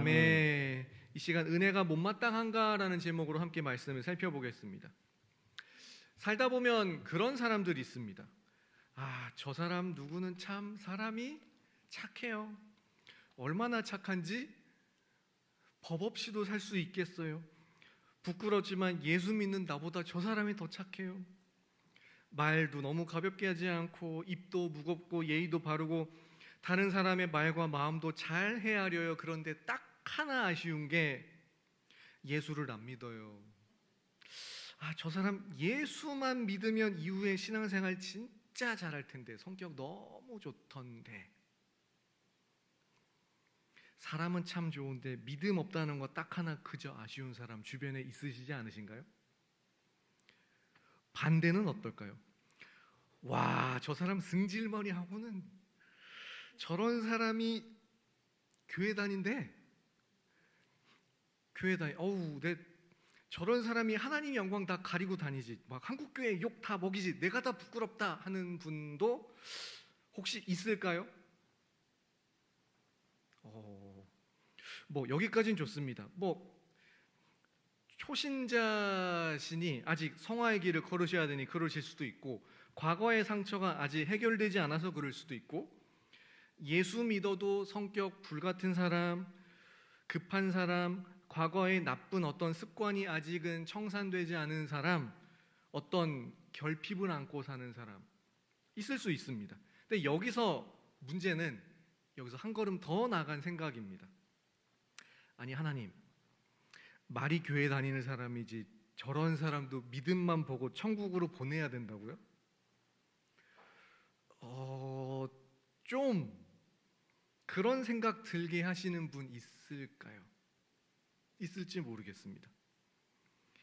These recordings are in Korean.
아멘. 이 시간 은혜가 못마땅한가라는 제목으로 함께 말씀을 살펴보겠습니다. 살다 보면 그런 사람들이 있습니다. 저 사람 누구는 참 사람이 착해요. 얼마나 착한지 법 없이도 살 수 있겠어요. 부끄럽지만 예수 믿는 나보다 저 사람이 더 착해요. 말도 너무 가볍게 하지 않고 입도 무겁고 예의도 바르고 다른 사람의 말과 마음도 잘 헤아려요. 그런데 딱 하나 아쉬운 게 예수를 안 믿어요. 저 사람 예수만 믿으면 이후에 신앙생활 진짜 잘할 텐데, 성격 너무 좋던데. 사람은 참 좋은데 믿음 없다는 거 딱 하나 그저 아쉬운 사람 주변에 있으시지 않으신가요? 반대는 어떨까요? 저 사람 승질머리하고는 저런 사람이 교회 다닌대. 저런 사람이 하나님 영광 다 가리고 다니지, 막 한국교회 욕 다 먹이지, 내가 다 부끄럽다 하는 분도 혹시 있을까요? 여기까지는 좋습니다. 초신자시니 아직 성화의 길을 걸으셔야 되니 그러실 수도 있고, 과거의 상처가 아직 해결되지 않아서 그럴 수도 있고, 예수 믿어도 성격 불같은 사람, 급한 사람, 과거의 나쁜 어떤 습관이 아직은 청산되지 않은 사람, 어떤 결핍을 안고 사는 사람 있을 수 있습니다. 근데 문제는 여기서 한 걸음 더 나간 생각입니다. 아니, 하나님, 말이 교회 다니는 사람이지 저런 사람도 믿음만 보고 천국으로 보내야 된다고요? 좀 그런 생각 들게 하시는 분 있을까요? 있을지 모르겠습니다.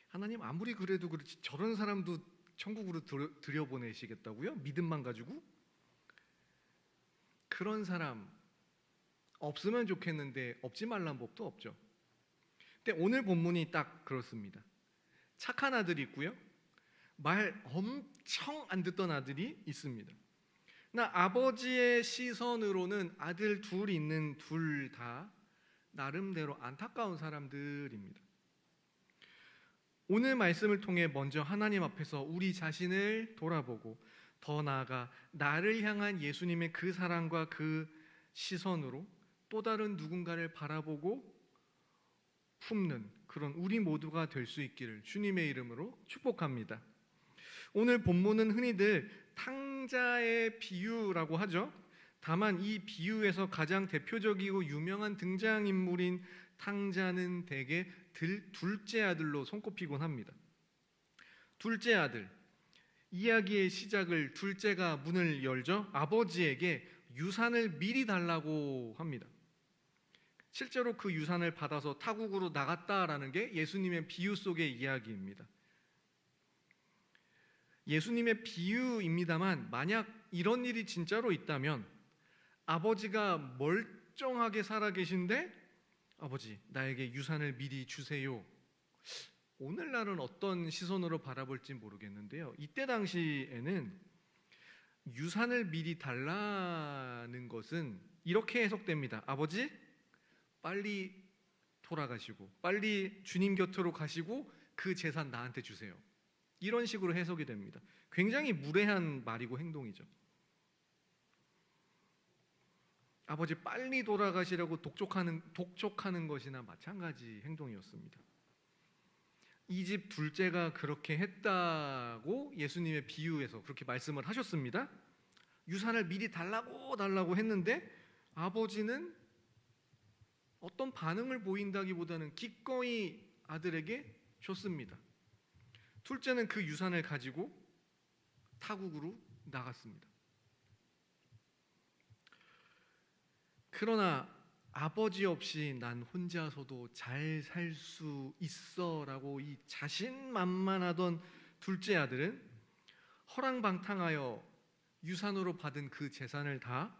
하나님, 아무리 그래도 그렇지 저런 사람도 천국으로 들여보내시겠다고요? 믿음만 가지고? 그런 사람 없으면 좋겠는데 없지 말란 법도 없죠. 근데 오늘 본문이 딱 그렇습니다. 착한 아들이 있고요, 말 엄청 안 듣던 아들이 있습니다. 아버지의 시선으로는 아들 둘 있는 둘 다 나름대로 안타까운 사람들입니다. 오늘 말씀을 통해 먼저 하나님 앞에서 우리 자신을 돌아보고, 더 나아가 나를 향한 예수님의 그 사랑과 그 시선으로 또 다른 누군가를 바라보고 품는 그런 우리 모두가 될 수 있기를 주님의 이름으로 축복합니다. 오늘 본문은 흔히들 탕자의 비유라고 하죠. 다만 이 비유에서 가장 대표적이고 유명한 등장인물인 탕자는 대개 둘째 아들로 손꼽히곤 합니다. 둘째 아들, 이야기의 시작을 둘째가 문을 열죠. 아버지에게 유산을 미리 달라고 합니다. 실제로 그 유산을 받아서 타국으로 나갔다라는 게 예수님의 비유 속의 이야기입니다. 예수님의 비유입니다만, 만약 이런 일이 진짜로 있다면 아버지가 멀쩡하게 살아계신데 아버지, 나에게 유산을 미리 주세요. 오늘날은 어떤 시선으로 바라볼지 모르겠는데요, 이때 당시에는 유산을 미리 달라는 것은 이렇게 해석됩니다. 아버지, 빨리 돌아가시고 빨리 주님 곁으로 가시고 그 재산 나한테 주세요. 이런 식으로 해석이 됩니다. 굉장히 무례한 말이고 행동이죠. 아버지 빨리 돌아가시라고 독촉하는 것이나 마찬가지 행동이었습니다. 이 집 둘째가 그렇게 했다고 예수님의 비유에서 그렇게 말씀을 하셨습니다. 유산을 미리 달라고 했는데 아버지는 어떤 반응을 보인다기보다는 기꺼이 아들에게 줬습니다. 둘째는 그 유산을 가지고 타국으로 나갔습니다. 그러나 아버지 없이 난 혼자서도 잘 살 수 있어 라고 이 자신만만하던 둘째 아들은 허랑방탕하여 유산으로 받은 그 재산을 다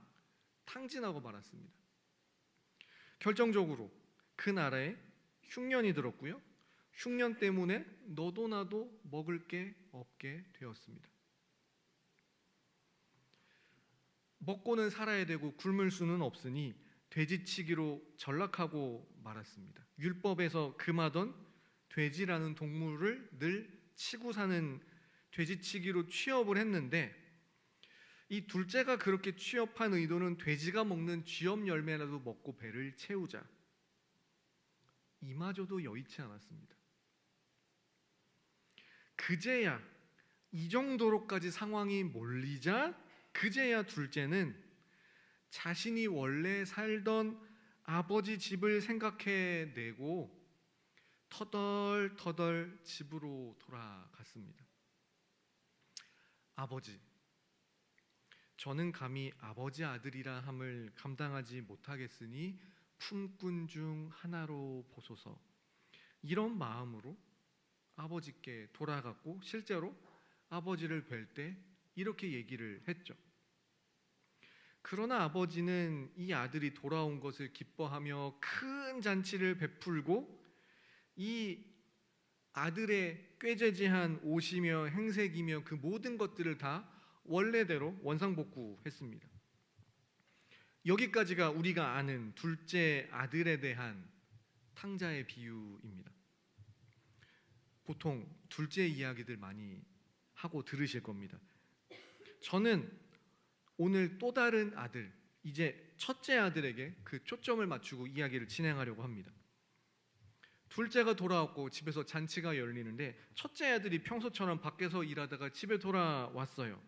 탕진하고 말았습니다. 결정적으로 그 나라에 흉년이 들었고요, 흉년 때문에 너도 나도 먹을 게 없게 되었습니다. 먹고는 살아야 되고 굶을 수는 없으니 돼지치기로 전락하고 말았습니다. 율법에서 금하던 돼지라는 동물을 늘 치고 사는 돼지치기로 취업을 했는데, 이 둘째가 그렇게 취업한 의도는 돼지가 먹는 쥐업 열매라도 먹고 배를 채우자, 이마저도 여의치 않았습니다. 그제야, 이 정도로까지 상황이 몰리자 그제야 둘째는 자신이 원래 살던 아버지 집을 생각해내고 터덜터덜 집으로 돌아갔습니다. 아버지, 저는 감히 아버지 아들이라 함을 감당하지 못하겠으니 품꾼 중 하나로 보소서. 이런 마음으로 아버지께 돌아갔고, 실제로 아버지를 뵐 때 이렇게 얘기를 했죠. 그러나 아버지는 이 아들이 돌아온 것을 기뻐하며 큰 잔치를 베풀고 이 아들의 꾀죄죄한 옷이며 행색이며 그 모든 것들을 다 원래대로 원상복구했습니다. 여기까지가 우리가 아는 둘째 아들에 대한 탕자의 비유입니다. 보통 둘째 이야기들 많이 하고 들으실 겁니다. 저는 오늘 또 다른 아들, 이제 첫째 아들에게 그 초점을 맞추고 이야기를 진행하려고 합니다. 둘째가 돌아왔고 집에서 잔치가 열리는데, 첫째 아들이 평소처럼 밖에서 일하다가 집에 돌아왔어요.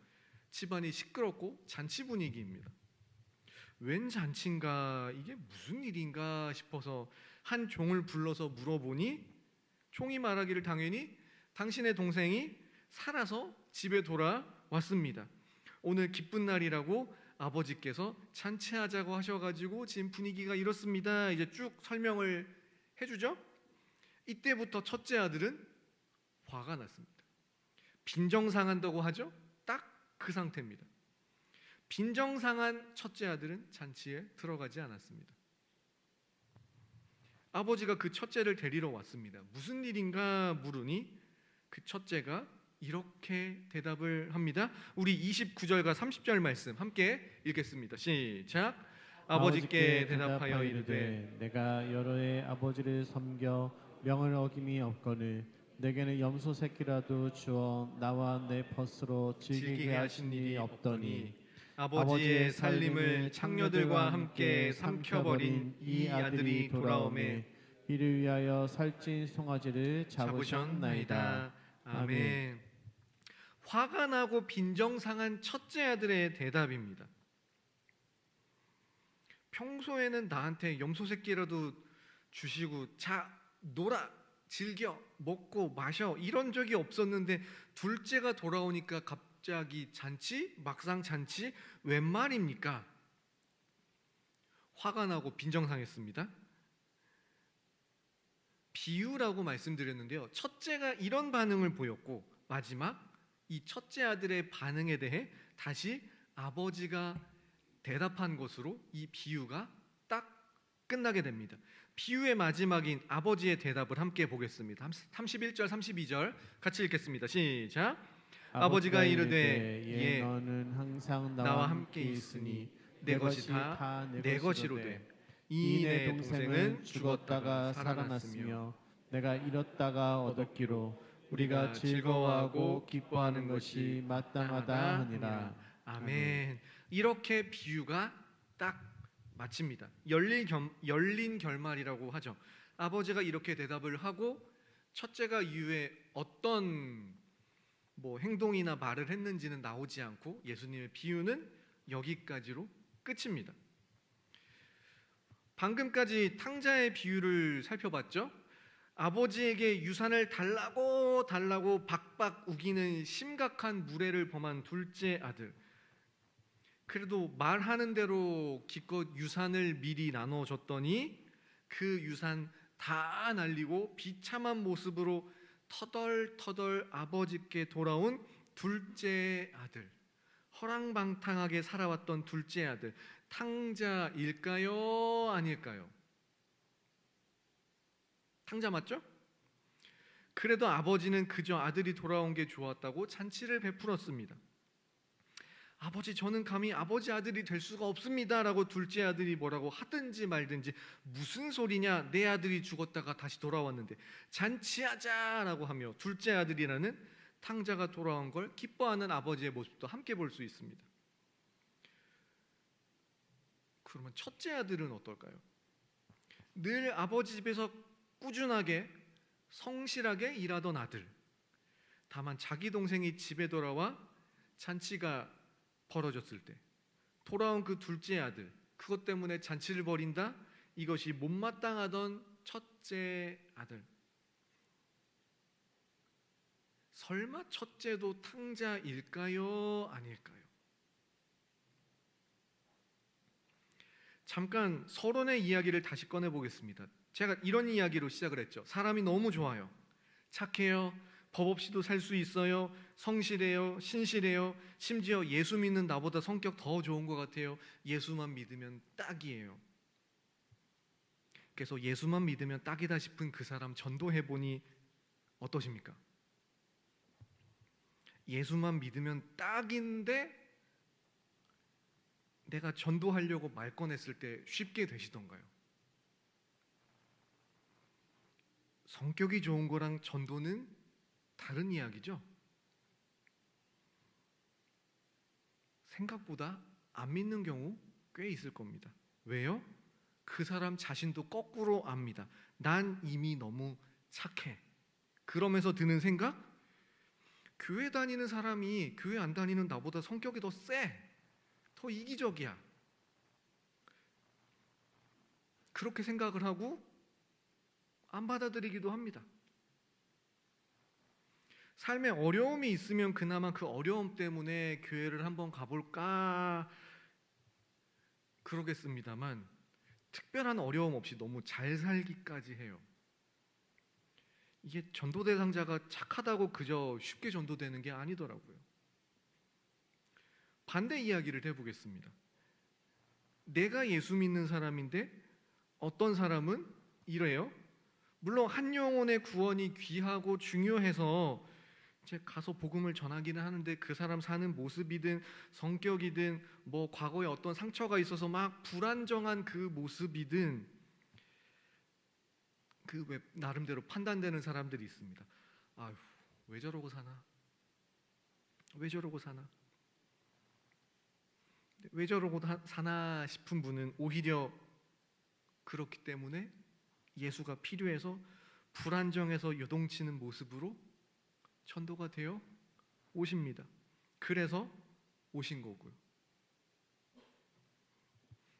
집안이 시끄럽고 잔치 분위기입니다. 웬 잔치인가, 이게 무슨 일인가 싶어서 한 종을 불러서 물어보니 종이 말하기를 당연히 당신의 동생이 살아서 집에 돌아왔습니다. 오늘 기쁜 날이라고 아버지께서 잔치하자고 하셔가지고 지금 분위기가 이렇습니다. 이제 쭉 설명을 해주죠. 이때부터 첫째 아들은 화가 났습니다. 빈정상한다고 하죠. 딱 그 상태입니다. 빈정상한 첫째 아들은 잔치에 들어가지 않았습니다. 아버지가 그 첫째를 데리러 왔습니다. 무슨 일인가 물으니 그 첫째가 이렇게 대답을 합니다. 우리 29절과 30절 말씀 함께 읽겠습니다. 시작. 아버지께 대답하여 이르되 내가 여러의 아버지를 섬겨 명을 어김이 없거늘 내게는 염소 새끼라도 주어 나와 내 벗으로 즐기게 하신 일이 없더니 아버지의 살림을 창녀들과 함께 삼켜버린 이 아들이 돌아오매 이를 위하여 살찐 송아지를 잡으셨나이다. 아멘. 화가 나고 빈정상한 첫째 아들의 대답입니다. 평소에는 나한테 염소 새끼라도 주시고 자 놀아 즐겨 먹고 마셔 이런 적이 없었는데, 둘째가 돌아오니까 갑자기 잔치? 막상 잔치? 웬 말입니까? 화가 나고 빈정상했습니다. 비유라고 말씀드렸는데요, 첫째가 이런 반응을 보였고 마지막 이 첫째 아들의 반응에 대해 다시 아버지가 대답한 것으로 이 비유가 딱 끝나게 됩니다. 비유의 마지막인 아버지의 대답을 함께 보겠습니다. 31절 32절 같이 읽겠습니다. 시작. 아버지가 이르되 예 너는 항상 나와 함께 있으니 내 것이 다 내 것이로 돼 이 내 동생은 죽었다가 살아났으며 내가 잃었다가 얻었기로 우리가 즐거워하고 기뻐하는 것이 마땅하다 하니라. 아멘. 이렇게 비유가 딱 마칩니다. 열린 결말이라고 하죠. 아버지가 이렇게 대답을 하고 첫째가 이후에 어떤 행동이나 말을 했는지는 나오지 않고 예수님의 비유는 여기까지로 끝입니다. 방금까지 탕자의 비유를 살펴봤죠. 아버지에게 유산을 달라고 박박 우기는 심각한 무례를 범한 둘째 아들. 그래도 말하는 대로 기껏 유산을 미리 나눠줬더니 그 유산 다 날리고 비참한 모습으로 터덜터덜 아버지께 돌아온 둘째 아들. 허랑방탕하게 살아왔던 둘째 아들. 탕자일까요? 아닐까요? 탕자 맞죠? 그래도 아버지는 그저 아들이 돌아온 게 좋았다고 잔치를 베풀었습니다. 아버지, 저는 감히 아버지 아들이 될 수가 없습니다 라고 둘째 아들이 뭐라고 하든지 말든지, 무슨 소리냐, 내 아들이 죽었다가 다시 돌아왔는데 잔치하자 라고 하며 둘째 아들이라는 탕자가 돌아온 걸 기뻐하는 아버지의 모습도 함께 볼 수 있습니다. 그러면 첫째 아들은 어떨까요? 늘 아버지 집에서 꾸준하게 성실하게 일하던 아들, 다만 자기 동생이 집에 돌아와 잔치가 벌어졌을 때 돌아온 그 둘째 아들, 그것 때문에 잔치를 벌인다? 이것이 못마땅하던 첫째 아들. 설마 첫째도 탕자일까요? 아닐까요? 잠깐 서론의 이야기를 다시 꺼내보겠습니다. 제가 이런 이야기로 시작을 했죠. 사람이 너무 좋아요. 착해요. 법 없이도 살 수 있어요. 성실해요. 신실해요. 심지어 예수 믿는 나보다 성격 더 좋은 것 같아요. 예수만 믿으면 딱이에요. 그래서 예수만 믿으면 딱이다 싶은 그 사람 전도해보니 어떠십니까? 예수만 믿으면 딱인데 내가 전도하려고 말 꺼냈을 때 쉽게 되시던가요? 성격이 좋은 거랑 전도는 다른 이야기죠? 생각보다 안 믿는 경우 꽤 있을 겁니다. 왜요? 그 사람 자신도 거꾸로 압니다. 난 이미 너무 착해. 그러면서 드는 생각? 교회 다니는 사람이 교회 안 다니는 나보다 성격이 더 세, 더 이기적이야. 그렇게 생각을 하고 안 받아들이기도 합니다. 삶에 어려움이 있으면 그나마 그 어려움 때문에 교회를 한번 가볼까 그러겠습니다만, 특별한 어려움 없이 너무 잘 살기까지 해요. 이게 전도 대상자가 착하다고 그저 쉽게 전도되는 게 아니더라고요. 반대 이야기를 해보겠습니다. 내가 예수 믿는 사람인데 어떤 사람은 이래요. 물론 한 영혼의 구원이 귀하고 중요해서 이제 가서 복음을 전하기는 하는데, 그 사람 사는 모습이든 성격이든 뭐 과거에 어떤 상처가 있어서 막 불안정한 그 모습이든 그 왜 나름대로 판단되는 사람들이 있습니다. 아휴, 왜 저러고 사나? 왜 저러고 사나? 왜 저러고 사나 싶은 분은 오히려 그렇기 때문에 예수가 필요해서 불안정해서 요동치는 모습으로 전도가 되어 오십니다. 그래서 오신 거고요.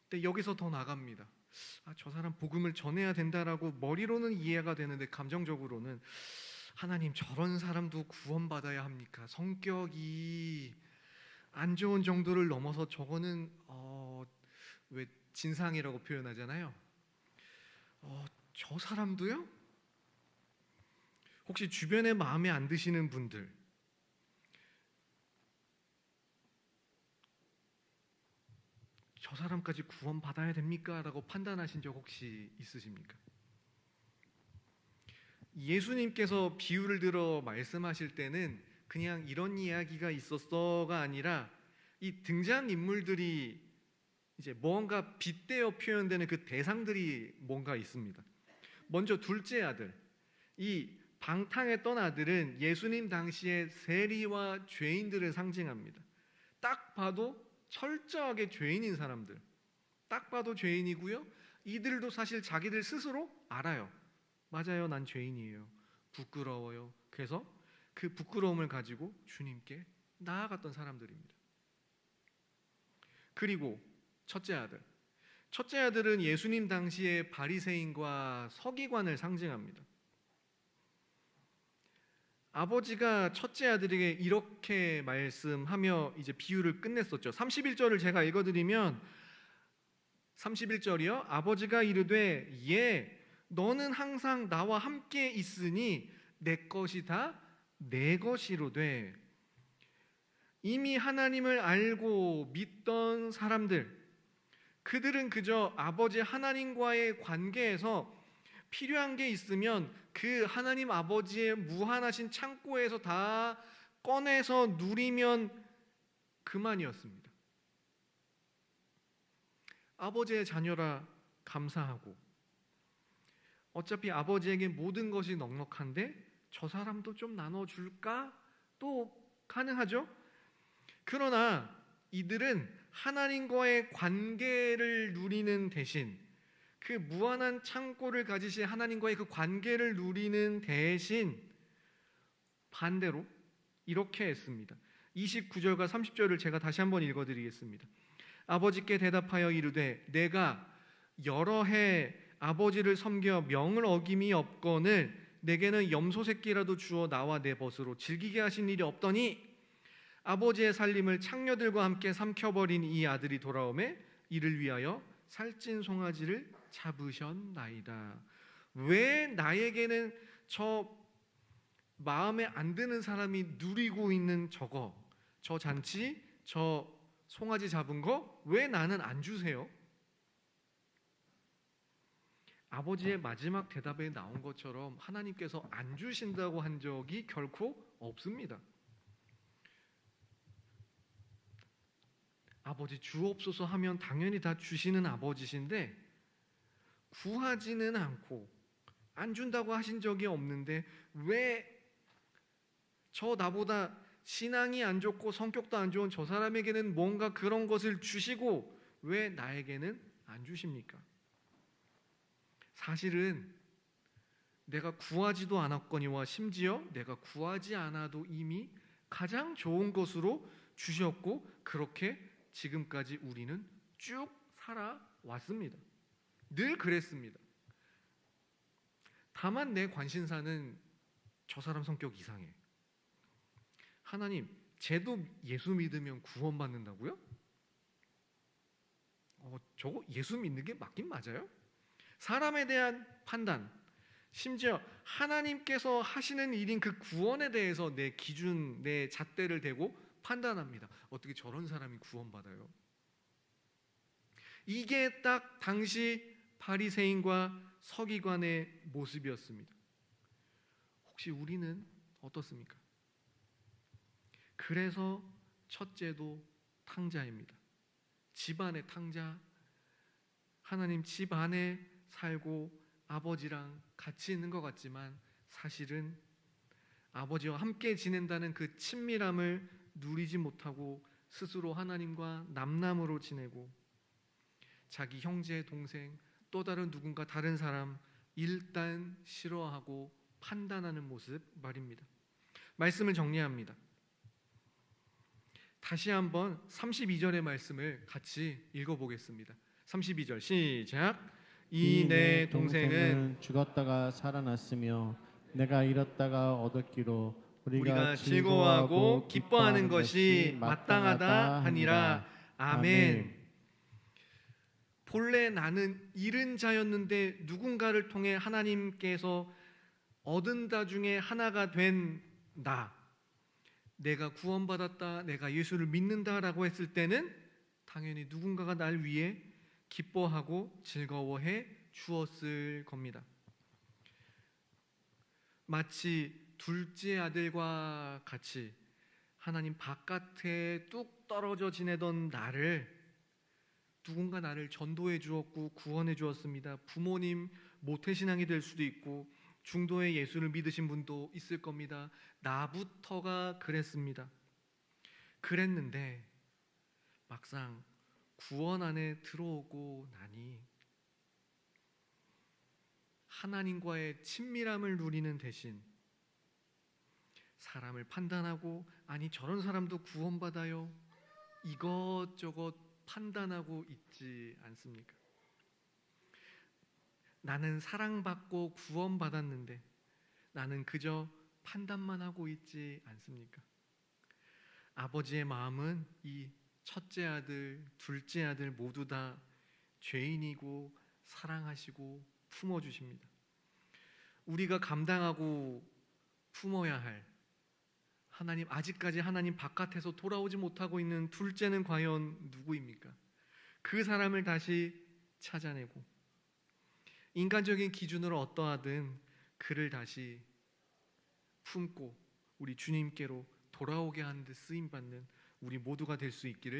근데 여기서 더 나갑니다. 저 사람 복음을 전해야 된다라고 머리로는 이해가 되는데 감정적으로는, 하나님, 저런 사람도 구원받아야 합니까? 성격이 안 좋은 정도를 넘어서 저거는 왜 진상이라고 표현하잖아요. 저 사람도요? 혹시 주변에 마음에 안 드시는 분들, 저 사람까지 구원받아야 됩니까? 라고 판단하신 적 혹시 있으십니까? 예수님께서 비유를 들어 말씀하실 때는 그냥 이런 이야기가 있었어가 아니라 이 등장인물들이 이제 뭔가 빗대어 표현되는 그 대상들이 뭔가 있습니다. 먼저 둘째 아들, 이 방탕했던 아들은 예수님 당시의 세리와 죄인들을 상징합니다. 딱 봐도 철저하게 죄인인 사람들, 딱 봐도 죄인이고요. 이들도 사실 자기들 스스로 알아요. 맞아요, 난 죄인이에요. 부끄러워요. 그래서 그 부끄러움을 가지고 주님께 나아갔던 사람들입니다. 그리고 첫째 아들, 첫째 아들은 예수님 당시의 바리새인과 서기관을 상징합니다. 아버지가 첫째 아들에게 이렇게 말씀하며 이제 비유를 끝냈었죠. 31절을 제가 읽어드리면, 31절이요. 아버지가 이르되 예, 너는 항상 나와 함께 있으니 내 것이 다 내 것이로되. 이미 하나님을 알고 믿던 사람들, 그들은 그저 아버지 하나님과의 관계에서 필요한 게 있으면 그 하나님 아버지의 무한하신 창고에서 다 꺼내서 누리면 그만이었습니다. 아버지의 자녀라 감사하고, 어차피 아버지에게 모든 것이 넉넉한데 저 사람도 좀 나눠줄까? 또 가능하죠. 그러나 이들은 하나님과의 관계를 누리는 대신, 그 무한한 창고를 가지신 하나님과의 그 관계를 누리는 대신 반대로 이렇게 했습니다. 29절과 30절을 제가 다시 한번 읽어드리겠습니다. 아버지께 대답하여 이르되 내가 여러 해 아버지를 섬겨 명을 어김이 없거늘 내게는 염소 새끼라도 주어 나와 내 벗으로 즐기게 하신 일이 없더니 아버지의 살림을 창녀들과 함께 삼켜버린 이 아들이 돌아오매 이를 위하여 살찐 송아지를 잡으셨나이다. 왜 나에게는 저 마음에 안 드는 사람이 누리고 있는 저 잔치, 저 송아지 잡은 거 왜 나는 안 주세요? 아버지의 마지막 대답에 나온 것처럼 하나님께서 안 주신다고 한 적이 결코 없습니다. 아버지 주옵소서 하면 당연히 다 주시는 아버지신데, 구하지는 않고 안 준다고 하신 적이 없는데 왜 저 나보다 신앙이 안 좋고 성격도 안 좋은 저 사람에게는 뭔가 그런 것을 주시고 왜 나에게는 안 주십니까? 사실은 내가 구하지도 않았거니와 심지어 내가 구하지 않아도 이미 가장 좋은 것으로 주셨고, 그렇게 지금까지 우리는 쭉 살아왔습니다. 늘 그랬습니다. 다만 내 관심사는 저 사람 성격 이상해. 하나님, 쟤도 예수 믿으면 구원받는다고요? 저거 예수 믿는 게 맞긴 맞아요? 사람에 대한 판단, 심지어 하나님께서 하시는 일인 그 구원에 대해서 내 기준, 내 잣대를 대고 판단합니다. 어떻게 저런 사람이 구원받아요? 이게 딱 당시 바리새인과 서기관의 모습이었습니다. 혹시 우리는 어떻습니까? 그래서 첫째도 탕자입니다. 집안의 탕자, 하나님 집 안에 살고 아버지랑 같이 있는 것 같지만 사실은 아버지와 함께 지낸다는 그 친밀함을 누리지 못하고 스스로 하나님과 남남으로 지내고, 자기 형제, 동생, 또 다른 누군가 다른 사람 일단 싫어하고 판단하는 모습 말입니다. 말씀을 정리합니다. 다시 한번 32절의 말씀을 같이 읽어보겠습니다. 32절 시작. 이 내 동생은 죽었다가 살아났으며 내가 잃었다가 얻었기로 우리가 즐거워하고 기뻐하는 것이 마땅하다 하니라. 아멘. 본래 나는 잃은 자였는데 누군가를 통해 하나님께서 얻은 자 중에 하나가 된 나, 내가 구원받았다, 내가 예수를 믿는다라고 했을 때는 당연히 누군가가 날 위해 기뻐하고 즐거워해 주었을 겁니다. 마치 둘째 아들과 같이 하나님 바깥에 뚝 떨어져 지내던 나를 누군가 나를 전도해 주었고 구원해 주었습니다. 부모님 모태신앙이 될 수도 있고 중도에 예수를 믿으신 분도 있을 겁니다. 나부터가 그랬습니다. 그랬는데 막상 구원 안에 들어오고 나니 하나님과의 친밀함을 누리는 대신 사람을 판단하고, 아니 저런 사람도 구원받아요, 이것저것 판단하고 있지 않습니까? 나는 사랑받고 구원받았는데 나는 그저 판단만 하고 있지 않습니까? 아버지의 마음은 이 첫째 아들, 둘째 아들 모두 다 죄인이고 사랑하시고 품어주십니다. 우리가 감당하고 품어야 할 하나님, 아직까지 하나님 바깥에서 돌아오지 못하고 있는 둘째는 과연 누구입니까? 그 사람을 다시 찾아내고 인간적인 기준으로 어떠하든 그를 다시 품고 우리 주님께로 돌아오게 하는 데 쓰임받는 우리 모두가 될 수 있기를